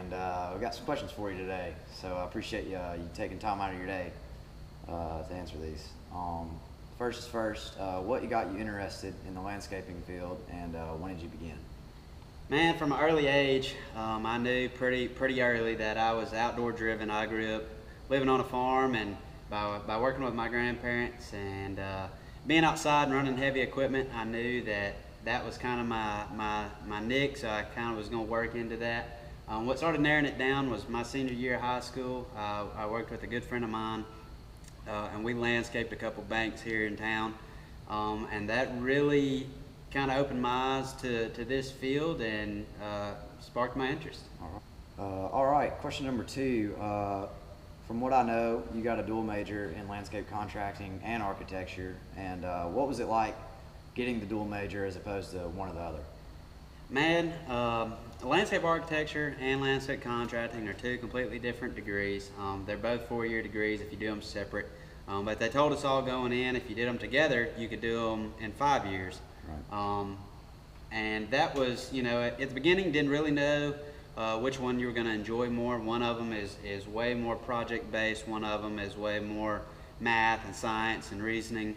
and we've got some questions for you today. So I appreciate you taking time out of your day to answer these. First is first, what got you interested in the landscaping field, and when did you begin? Man, from an early age, I knew pretty early that I was outdoor driven. I grew up living on a farm, and by working with my grandparents and being outside and running heavy equipment, I knew that was kind of my niche, so I kind of was going to work into that. What started narrowing it down was my senior year of high school. I worked with a good friend of mine, and we landscaped a couple banks here in town, and that really kind of opened my eyes to this field and sparked my interest. All right, question number two. From what I know, you got a dual major in landscape contracting and architecture, and what was it like getting the dual major as opposed to one or the other? Man, landscape architecture and landscape contracting are two completely different degrees. They're both 4-year degrees if you do them separate, but they told us all going in, if you did them together, you could do them in 5 years. Right. And that was, at the beginning, didn't really know which one you were going to enjoy more. One of them is way more project based. One of them is way more math and science and reasoning.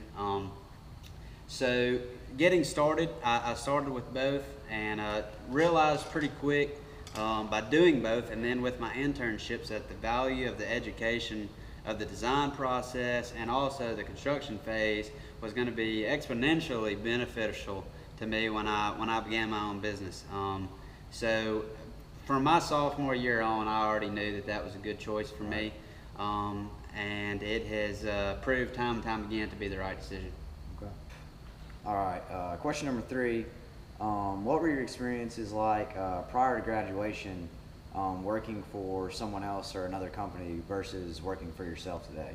So getting started, I started with both, and realized pretty quick by doing both, and then with my internships, that the value of the education of the design process and also the construction phase was going to be exponentially beneficial to me when I began my own business. So from my sophomore year on, I already knew that was a good choice for me, and it has proved time and time again to be the right decision. Okay. All right. Question number three. What were your experiences like prior to graduation, working for someone else or another company versus working for yourself today?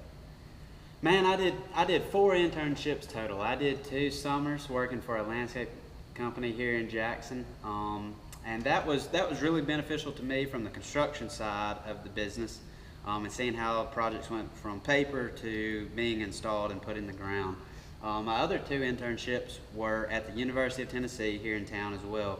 Man, I did 4 internships total. I did 2 summers working for a landscape company here in Jackson, and that was really beneficial to me from the construction side of the business, and seeing how projects went from paper to being installed and put in the ground. My other 2 internships were at the University of Tennessee here in town as well.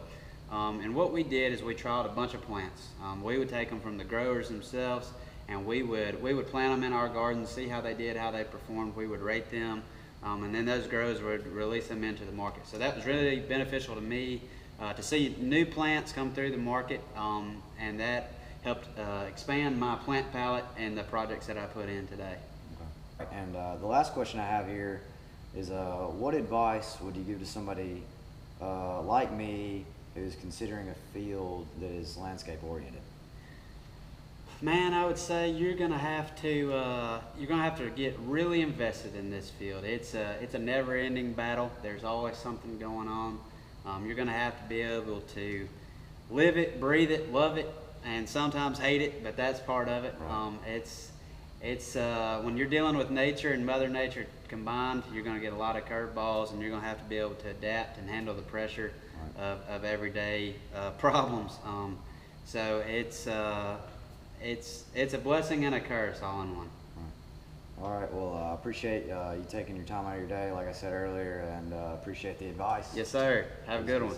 And what we did is we trialed a bunch of plants. We would take them from the growers themselves, and we would plant them in our garden, see how they did, how they performed. We would rate them, and then those growers would release them into the market. So that was really beneficial to me to see new plants come through the market, and that helped expand my plant palette and the projects that I put in today. Okay. And the last question I have here is, what advice would you give to somebody like me who's considering a field that is landscape oriented? Man, I would say you're gonna have to get really invested in this field. It's a never-ending battle. There's always something going on. You're gonna have to be able to live it, breathe it, love it, and sometimes hate it. But that's part of it. Right. It's when you're dealing with nature and Mother Nature combined, you're going to get a lot of curveballs, and you're going to have to be able to adapt and handle the pressure of everyday problems. So it's a blessing and a curse all in one. All right. Well, I appreciate you taking your time out of your day, like I said earlier, and appreciate the advice. Yes, sir. Have a good one.